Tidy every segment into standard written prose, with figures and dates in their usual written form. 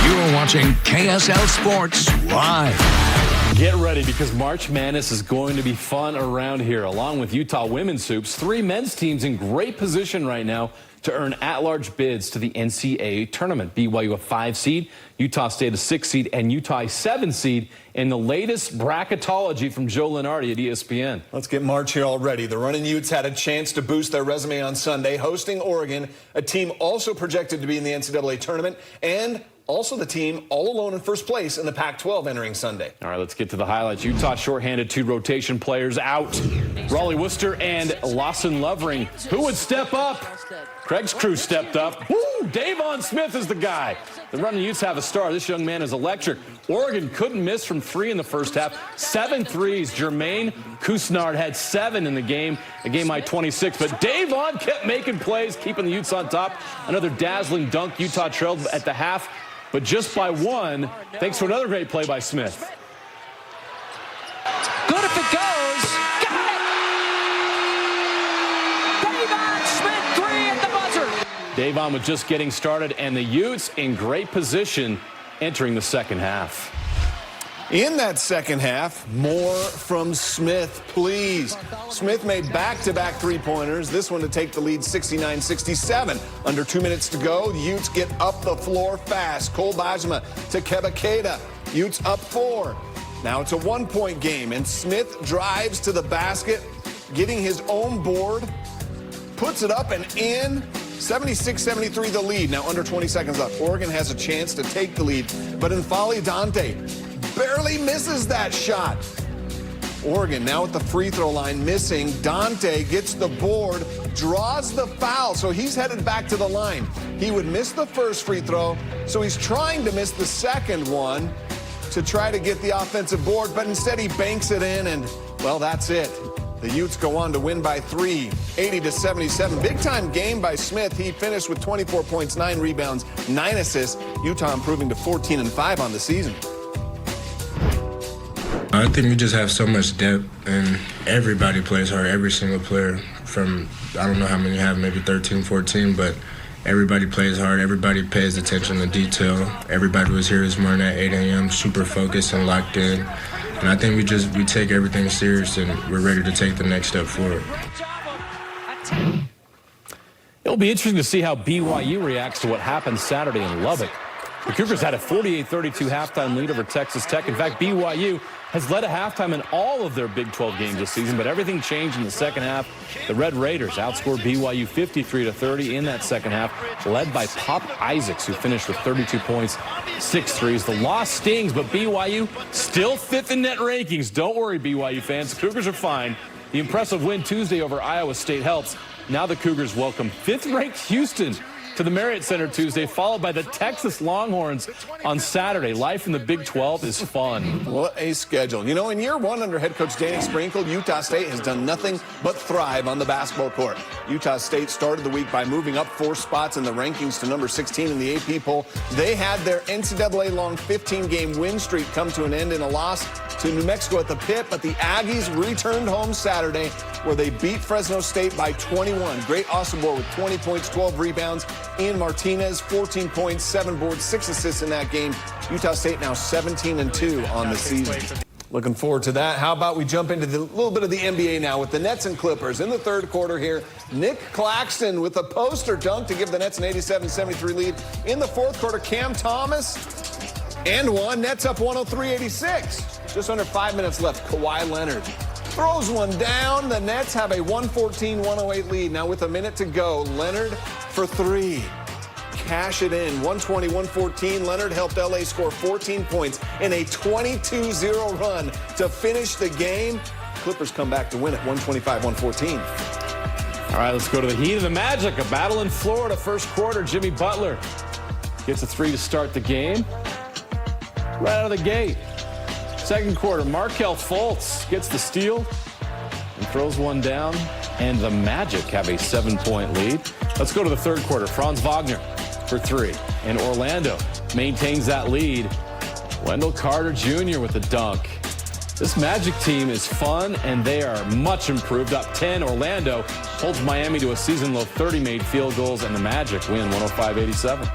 You're watching KSL Sports Live. Get ready because March Madness is going to be fun around here. Along with Utah women's hoops, 3 men's teams in great position right now to earn at-large bids to the NCAA Tournament. BYU a 5 seed, Utah State a 6 seed, and Utah a 7 seed in the latest bracketology from Joe Lenardi at ESPN. Let's get March here already. The Runnin' Utes had a chance to boost their resume on Sunday, hosting Oregon, a team also projected to be in the NCAA Tournament, and also the team all alone in first place in the Pac-12 entering Sunday. All right, let's get to the highlights. Utah shorthanded 2 rotation players out. Raleigh Worcester and Lawson Lovering. Who would step up? Craig's crew stepped up. Woo! Davon Smith is the guy. The Runnin' Utes have a star. This young man is electric. Oregon couldn't miss from 3 in the first half. 7 threes. Jermaine Kusnard had 7 in the game high 26. But Davon kept making plays, keeping the Utes on top. Another dazzling dunk. Utah trailed at the half, but just by 1, thanks to another great play by Smith. Good if it goes. Got it! Davon Smith, 3 at the buzzer. Davon was just getting started, and the Utes in great position entering the second half. In that second half, more from Smith, please. Smith made back-to-back three-pointers, this one to take the lead 69-67. Under 2 minutes to go, the Utes get up the floor fast. Cole Bajma to Kebakeda. Utes up 4. Now it's a 1-point game, and Smith drives to the basket, getting his own board, puts it up and in. 76-73 the lead. Now under 20 seconds left. Oregon has a chance to take the lead, but N'Faly Dante barely misses that shot. Oregon now at the free throw line missing. Dante gets the board, draws the foul, so he's headed back to the line. He would miss the first free throw, so he's trying to miss the second one to try to get the offensive board, but instead he banks it in, and, well, that's it. The Utes go on to win by 3, 80-77. Big-time game by Smith. He finished with 24 points, 9 rebounds, 9 assists. Utah improving to 14-5 on the season. I think we just have so much depth, and everybody plays hard, every single player from, I don't know how many you have, maybe 13, 14, but everybody plays hard, everybody pays attention to detail. Everybody was here this morning at 8 a.m., super focused and locked in. And I think we take everything serious, and we're ready to take the next step forward. It'll be interesting to see how BYU reacts to what happened Saturday in Lubbock. The Cougars had a 48-32 halftime lead over Texas Tech. In fact, BYU has led a halftime in all of their Big 12 games this season, but everything changed in the second half. The Red Raiders outscored BYU 53-30 in that second half, led by Pop Isaacs, who finished with 32 points, 6 threes. The loss stings, but BYU still 5th in net rankings. Don't worry, BYU fans. The Cougars are fine. The impressive win Tuesday over Iowa State helps. Now the Cougars welcome 5th-ranked Houston to the Marriott Center Tuesday, followed by the Texas Longhorns on Saturday. Life in the Big 12 is fun. What a schedule. You know, in year 1 under head coach Danny Sprinkle, Utah State has done nothing but thrive on the basketball court. Utah State started the week by moving up 4 spots in the rankings to number 16 in the AP poll. They had their NCAA-long 15-game win streak come to an end in a loss to New Mexico at the Pit, but the Aggies returned home Saturday where they beat Fresno State by 21. Great Ossobor with 20 points, 12 rebounds. Ian Martinez, 14 points, 7 boards, 6 assists in that game. Utah State now 17-2 on the season. Looking forward to that. How about we jump into a little bit of the NBA now with the Nets and Clippers in the third quarter here. Nick Claxton with a poster dunk to give the Nets an 87-73 lead. In the fourth quarter, Cam Thomas and one. Nets up 103-86. Just under 5 minutes left. Kawhi Leonard throws one down. The Nets have a 114-108 lead. Now with a minute to go, Leonard for 3. Cash it in. 120-114. Leonard helped LA score 14 points in a 22-0 run to finish the game. Clippers come back to win it 125-114. All right, let's go to the heat of the Magic. A battle in Florida. First quarter, Jimmy Butler gets a 3 to start the game. Right out of the gate. Second quarter, Markelle Fultz gets the steal and throws one down, and the Magic have a 7-point lead. Let's go to the third quarter. Franz Wagner for 3, and Orlando maintains that lead. Wendell Carter Jr. with a dunk. This Magic team is fun, and they are much improved. Up 10, Orlando holds Miami to a season-low 30 made field goals, and the Magic win 105-87.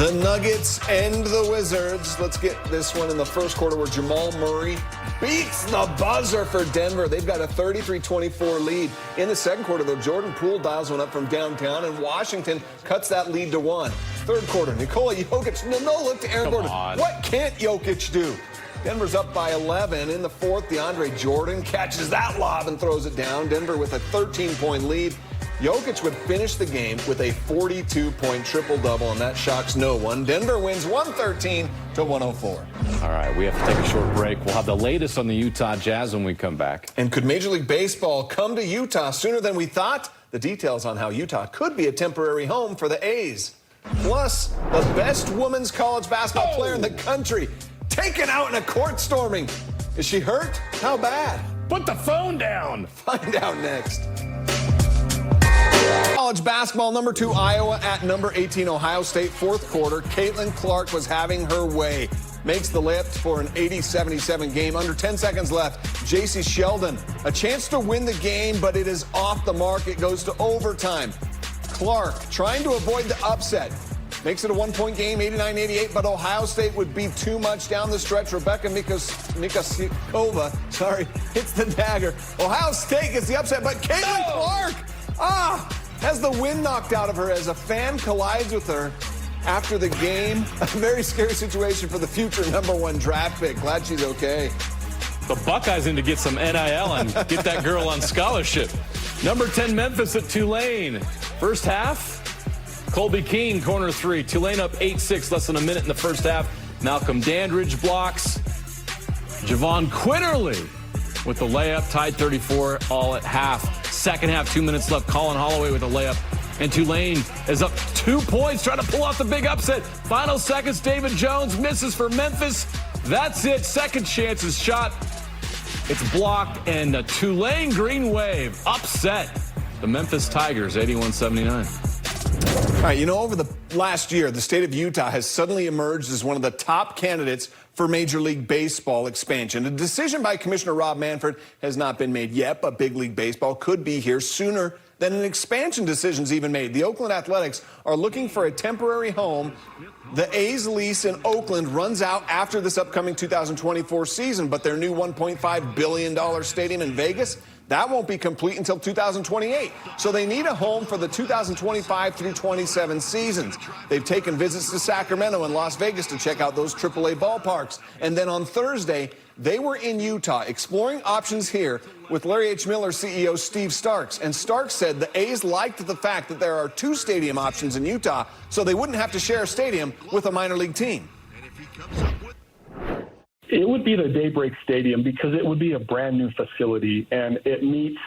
The Nuggets and the Wizards. Let's get this one in the first quarter where Jamal Murray beats the buzzer for Denver. They've got a 33-24 lead. In the second quarter, though, Jordan Poole dials one up from downtown, and Washington cuts that lead to 1. Third quarter, Nikola Jokic, no look to Aaron Gordon. What can't Jokic do? Denver's up by 11. In the fourth, DeAndre Jordan catches that lob and throws it down. Denver with a 13-point lead. Jokic would finish the game with a 42-point triple-double, and that shocks no one. Denver wins 113-104. All right, we have to take a short break. We'll have the latest on the Utah Jazz when we come back. And could Major League Baseball come to Utah sooner than we thought? The details on how Utah could be a temporary home for the A's. Plus, the best women's college basketball player in the country taken out in a court storming. Is she hurt? How bad? Put the phone down. Find out next. College basketball, number 2 Iowa at number 18 Ohio State. Fourth quarter, Caitlin Clark was having her way. Makes the layup for an 80-77 game. Under 10 seconds left, J.C. Sheldon, a chance to win the game, but it is off the mark. It goes to overtime. Clark trying to avoid the upset. Makes it a 1-point game, 89-88, but Ohio State would be too much down the stretch. Rebecca Mikasikova, hits the dagger. Ohio State gets the upset, but Caitlin Clark, has the wind knocked out of her as a fan collides with her after the game. A very scary situation for the future #1 draft pick. Glad she's okay. The Buckeyes need to get some NIL and get that girl on scholarship. Number 10 Memphis at Tulane. First half, Colby Keene, corner 3. Tulane up 8-6, less than a minute in the first half. Malcolm Dandridge blocks. Javon Quinterly with the layup, tied 34 all at half. Second half, 2 minutes left. Colin Holloway with a layup. And Tulane is up 2 points, trying to pull off the big upset. Final seconds, David Jones misses for Memphis. That's it. Second chance is shot. It's blocked, and the Tulane Green Wave upset the Memphis Tigers, 81-79. All right, over the last year, the state of Utah has suddenly emerged as one of the top candidates for Major League Baseball expansion. A decision by Commissioner Rob Manfred has not been made yet, but Big League Baseball could be here sooner than an expansion decision's even made. The Oakland Athletics are looking for a temporary home. The A's lease in Oakland runs out after this upcoming 2024 season, but their new $1.5 billion stadium in Vegas, that won't be complete until 2028. So they need a home for the 2025 through 27 seasons. They've taken visits to Sacramento and Las Vegas to check out those AAA ballparks. And then on Thursday, they were in Utah exploring options here with Larry H. Miller CEO Steve Starks. And Starks said the A's liked the fact that there are 2 stadium options in Utah, so they wouldn't have to share a stadium with a minor league team. It would be the Daybreak Stadium because it would be a brand new facility and it meets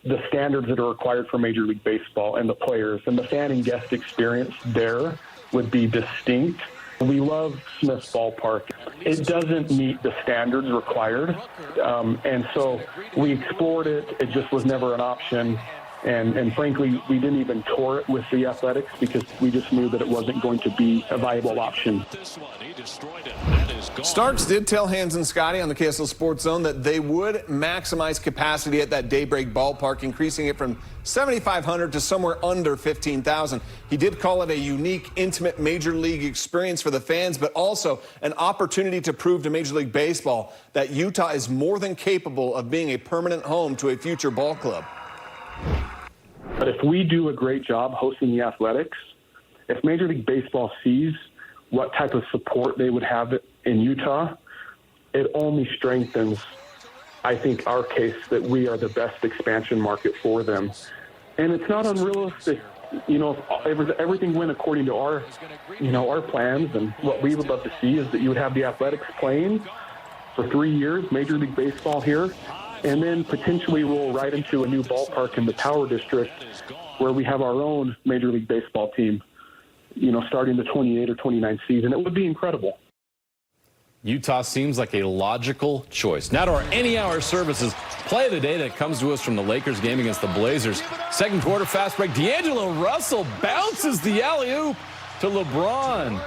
the standards that are required for Major League Baseball and the players, and the fan and guest experience there would be distinct. We love Smith's Ballpark. It doesn't meet the standards required, and so we explored it. It just was never an option. And frankly, we didn't even tour it with the Athletics because we just knew that it wasn't going to be a viable option. Starks did tell Hans and Scotty on the KSL Sports Zone that they would maximize capacity at that Daybreak ballpark, increasing it from 7,500 to somewhere under 15,000. He did call it a unique, intimate Major League experience for the fans, but also an opportunity to prove to Major League Baseball that Utah is more than capable of being a permanent home to a future ball club. But if we do a great job hosting the Athletics, if Major League Baseball sees what type of support they would have in Utah, it only strengthens, I think, our case that we are the best expansion market for them. And it's not unrealistic. If everything went according to our plans, and what we would love to see is that you would have the Athletics playing for 3 years, Major League Baseball here, and then potentially roll right into a new ballpark in the Power District where we have our own Major League Baseball team, starting the 28 or 29 season. It would be incredible. Utah seems like a logical choice. Now to our Any Hour Services play of the day that comes to us from the Lakers game against the Blazers. Second quarter fast break. D'Angelo Russell bounces the alley-oop to LeBron.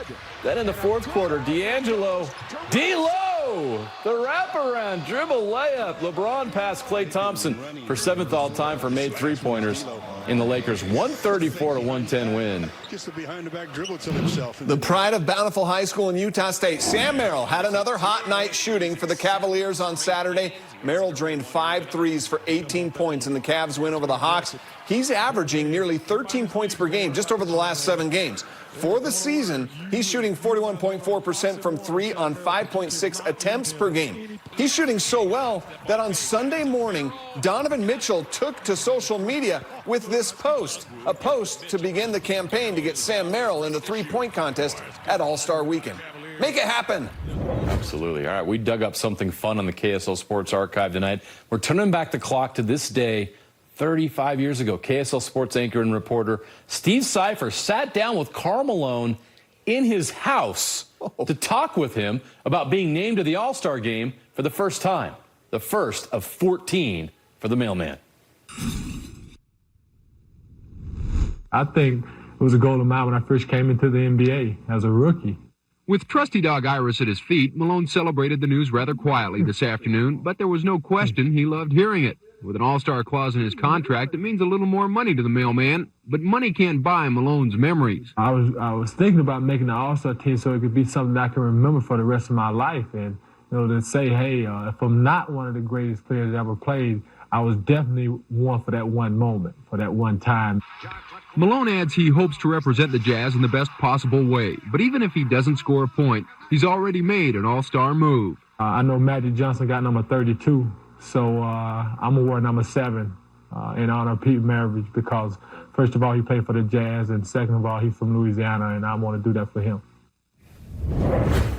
Then in the fourth quarter, D'Angelo, D-Lo Oh, the wraparound dribble layup. LeBron passed Klay Thompson for 7th all-time for made three-pointers in the Lakers' 134-110 win. Gets the behind-the-back dribble to himself. The pride of Bountiful High School in Utah State, Sam Merrill, had another hot night shooting for the Cavaliers on Saturday. Merrill drained 5 threes for 18 points in the Cavs win over the Hawks. He's averaging nearly 13 points per game just over the last 7 games. For the season, he's shooting 41.4% from 3 on 5.6 attempts per game. He's shooting so well that on Sunday morning, Donovan Mitchell took to social media with this post, a post to begin the campaign to get Sam Merrill in the three-point contest at All-Star Weekend. Make it happen. Absolutely. All right, we dug up something fun on the KSL Sports archive tonight. We're turning back the clock to this day 35 years ago. KSL Sports anchor and reporter Steve Cipher sat down with Karl Malone in his house to talk with him about being named to the All-Star game for the first time, the first of 14 for the mailman. I think it was a goal of mine when I first came into the NBA as a rookie. With trusty dog Iris at his feet, Malone celebrated the news rather quietly this afternoon, but there was no question he loved hearing it. With an all-star clause in his contract, it means a little more money to the mailman, but money can't buy Malone's memories. I was thinking about making the all-star team so it could be something that I can remember for the rest of my life. And, to say, hey, if I'm not one of the greatest players ever played, I was definitely one for that one moment, for that one time. Malone adds he hopes to represent the Jazz in the best possible way, but even if he doesn't score a point, he's already made an all-star move. I know Magic Johnson got number 32, so I'm going to wear number 7 in honor of Pete Maravich because, first of all, he played for the Jazz, and second of all, he's from Louisiana, and I want to do that for him.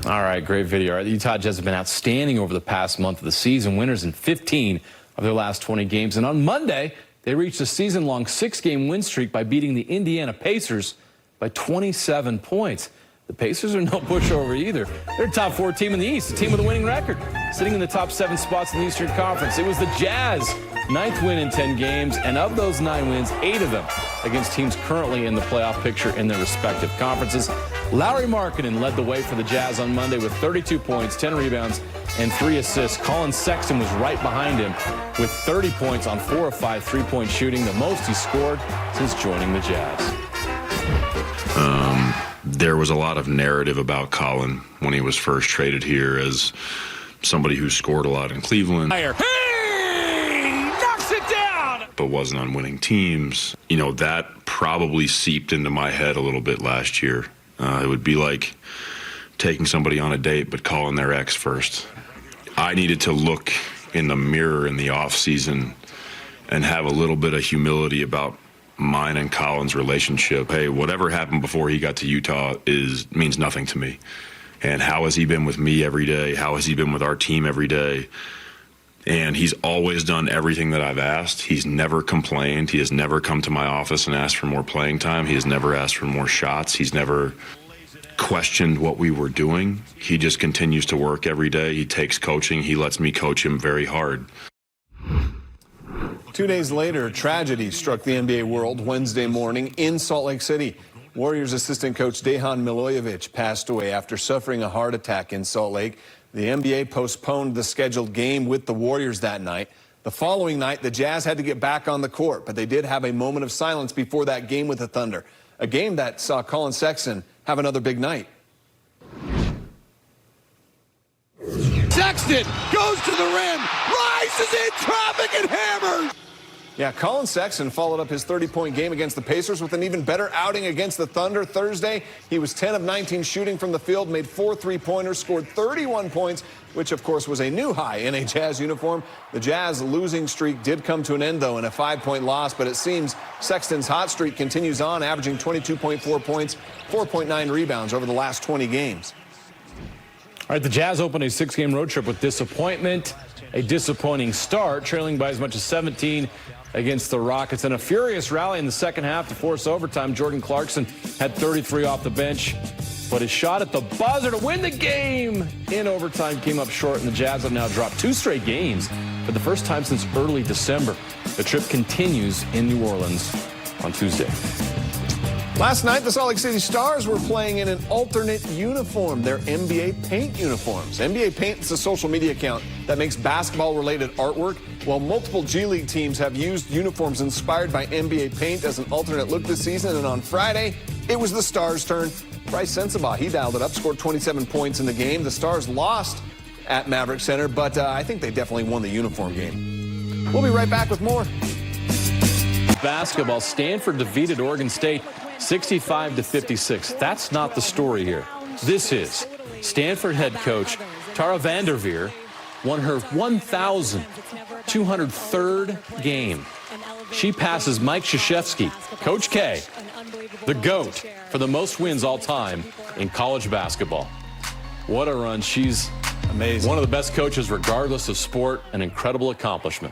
All right, great video. The Utah Jazz have been outstanding over the past month of the season, winners in 15 of their last 20 games. And on Monday, they reached a season-long 6-game win streak by beating the Indiana Pacers by 27 points. The Pacers are no pushover either. They're a top 4 team in the East, a team with a winning record, sitting in the top 7 spots in the Eastern Conference. It was the Jazz, 9th win in 10 games, and of those 9 wins, 8 of them against teams currently in the playoff picture in their respective conferences. Lauri Markkanen led the way for the Jazz on Monday with 32 points, 10 rebounds, and 3 assists. Colin Sexton was right behind him with 30 points on 4 of 5 three-point shooting, the most he scored since joining the Jazz. There was a lot of narrative about Colin when he was first traded here as somebody who scored a lot in Cleveland. Hey! Knocks it down! But wasn't on winning teams. That probably seeped into my head a little bit last year. It would be like taking somebody on a date but calling their ex first. I needed to look in the mirror in the off season and have a little bit of humility about mine and Colin's relationship. Hey, whatever happened before he got to Utah means nothing to me. And how has he been with me every day? How has he been with our team every day? And he's always done everything that I've asked. He's never complained. He has never come to my office and asked for more playing time. He has never asked for more shots. He's never questioned what we were doing. He just continues to work every day. He takes coaching. He lets me coach him very hard. 2 days later, tragedy struck the NBA world Wednesday morning in Salt Lake City. Warriors assistant coach Dejan Milojevic passed away after suffering a heart attack in Salt Lake. The NBA postponed the scheduled game with the Warriors that night. The following night, the Jazz had to get back on the court, but they did have a moment of silence before that game with the Thunder, a game that saw Colin Sexton have another big night. Sexton goes to the rim, rises in traffic and hammers. Yeah, Colin Sexton followed up his 30-point game against the Pacers with an even better outing against the Thunder Thursday. He was 10 of 19 shooting from the field, made 4 three-pointers, scored 31 points, which, of course, was a new high in a Jazz uniform. The Jazz losing streak did come to an end, though, in a 5-point loss, but it seems Sexton's hot streak continues on, averaging 22.4 points, 4.9 rebounds over the last 20 games. All right, the Jazz opened a 6-game road trip with disappointment, a disappointing start, trailing by as much as 17 against the Rockets, and a furious rally in the second half to force overtime. Jordan Clarkson had 33 off the bench, but his shot at the buzzer to win the game in overtime came up short, and the Jazz have now dropped 2 straight games for the first time since early December. The trip continues in New Orleans on Tuesday. Last night, the Salt Lake City Stars were playing in an alternate uniform, their NBA Paint uniforms. NBA Paint is a social media account that makes basketball-related artwork, while multiple G League teams have used uniforms inspired by NBA Paint as an alternate look this season. And on Friday, it was the Stars' turn. Bryce Sensabaugh, he dialed it up, scored 27 points in the game. The Stars lost at Maverick Center, but I think they definitely won the uniform game. We'll be right back with more. Basketball, Stanford defeated Oregon State 65-56. That's not the story here. This is Stanford head coach Tara Vanderveer won her 1,203rd game. She passes Mike Krzyzewski, Coach K, the GOAT, for the most wins all time in college basketball. What a run. She's amazing. One of the best coaches regardless of sport, an incredible accomplishment.